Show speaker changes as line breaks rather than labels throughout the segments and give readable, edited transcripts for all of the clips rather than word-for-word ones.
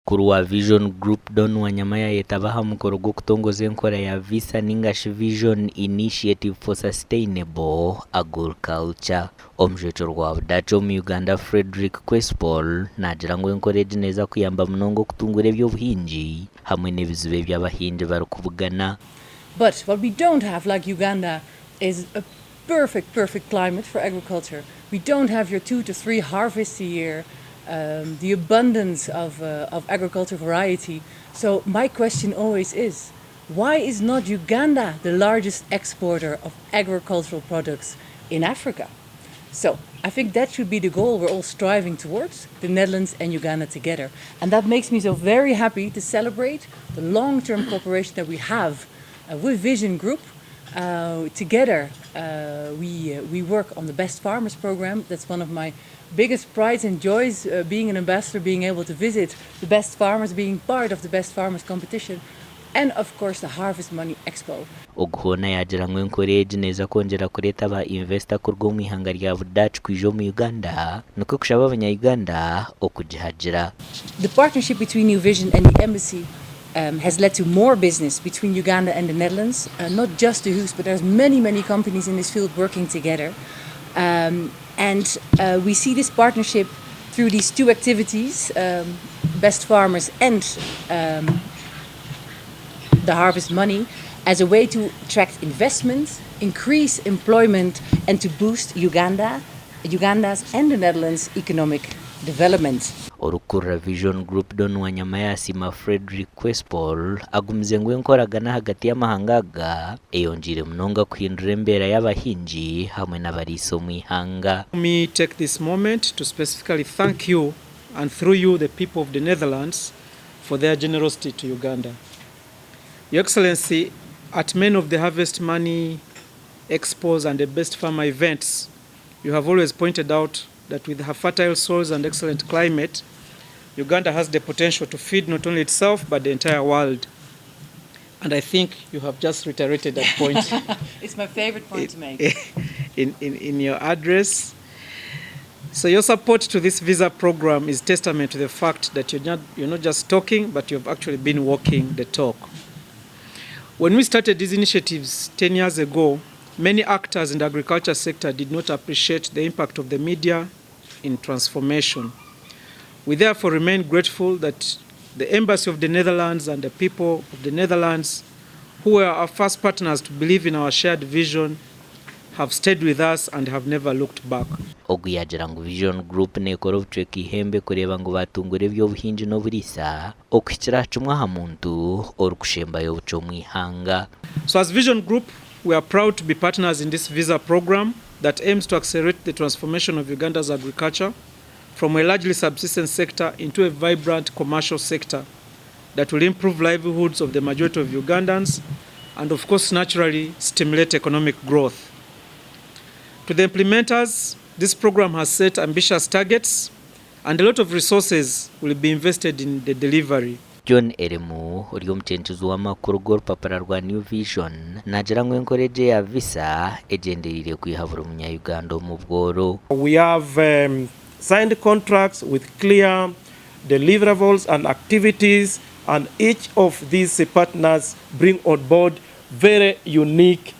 Kurwa Vision Group don wanyamaya yetabaha mukoro gwo kutongoza enkora ya visa ningashi Vision Initiative for Sustainable Agriculture. Omujwecho rwa Budaaki mu Uganda Frederick Kwespol nagira ngo encourage neza kuyamba munongo kutungura ebyobuhingi hamwe n'ebizibe by'abahingi barikubugana.
But what we don't have, like Uganda, is a perfect climate for agriculture. We don't have your 2 to 3 harvests a year, the abundance of agricultural variety. So my question always is, why is not Uganda the largest exporter of agricultural products in Africa? So I think that should be the goal we're all striving towards, the Netherlands and Uganda together. And that makes me so very happy to celebrate the long-term cooperation that we have with Vision Group. Together we work on the Best Farmers program. That's one of my biggest prides and joys, being an ambassador, being able to visit the best farmers, being part of the Best Farmers competition, and of course the Harvest Money Expo.
Oguhona yagira ngo encourage neza kongera kureta ba investor kurwo mu ihanga rya Budaaki kwijo mu Uganda nuko kushaba abanya-Uganda okujihagira.
The partnership between New Vision and the embassy has led to more business between Uganda and the Netherlands, not just the HUS, but there's many companies in this field working together. And we see this partnership through these 2 activities, Best Farmers and the Harvest Money, as a way to attract investment, increase employment, and to boost Uganda's and the Netherlands' economic development.
Orukura Vision Group don wanyamaya sima Frederick Kwespol agumze ngo enkoragana hagati y'amahangaga eyonjire munonga kwindura embera y'abahingi hamwe n'abariso mu ihanga.
Let me take this moment to specifically thank you and through you the people of the Netherlands for their generosity to Uganda. Your Excellency, at many of the Harvest Money Expos and the Best Farmer events, you have always pointed out that with her fertile soils and excellent climate, Uganda has the potential to feed not only itself but the entire world. And I think you have just reiterated that point.
It's my favorite point to make.
In your address. So your support to this visa program is testament to the fact that you're not just talking, but you've actually been walking the talk. When we started these initiatives 10 years ago, many actors in the agriculture sector did not appreciate the impact of the media in transformation. We therefore remain grateful that the Embassy of the Netherlands and the people of the Netherlands, who were our first partners to believe in our shared vision, have stayed with us and have never looked back.
Oguyagira ngo Vision Group nekora ubucweka ihembe kureba ngo batungure by'obuhingi n'oburisa okukira chumwa ha muntu orukushemba y'obuco mu ihanga.
So as Vision Group, we are proud to be partners in this visa program that aims to accelerate the transformation of Uganda's agriculture from a largely subsistence sector into a vibrant commercial sector that will improve livelihoods of the majority of Ugandans and of course naturally stimulate economic growth. To the implementers, this program has set ambitious targets and a lot of resources will be invested in the delivery.
John Eremu uri omuchenchuzo w'amakuru g'orupapura rwa New Vision nagira ngo encourage ya visa egenderire kwihabura umunya-Uganda mu bworo.
We have signed contracts with clear deliverables and activities, and each of these partners bring on board very unique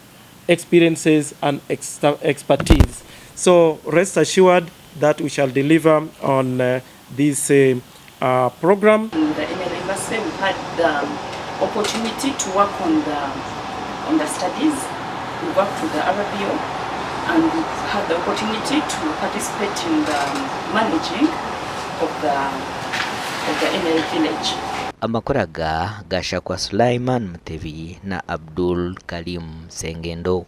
experiences and expertise. So rest assured that we shall deliver on this program.
In the embassy, we had the opportunity to work on the studies. We worked with the RBO and we had the opportunity to participate in the managing of the NL village.
Amakoraga gasha kwa Sulaiman Mutebi na Abdul Karim Sengendo.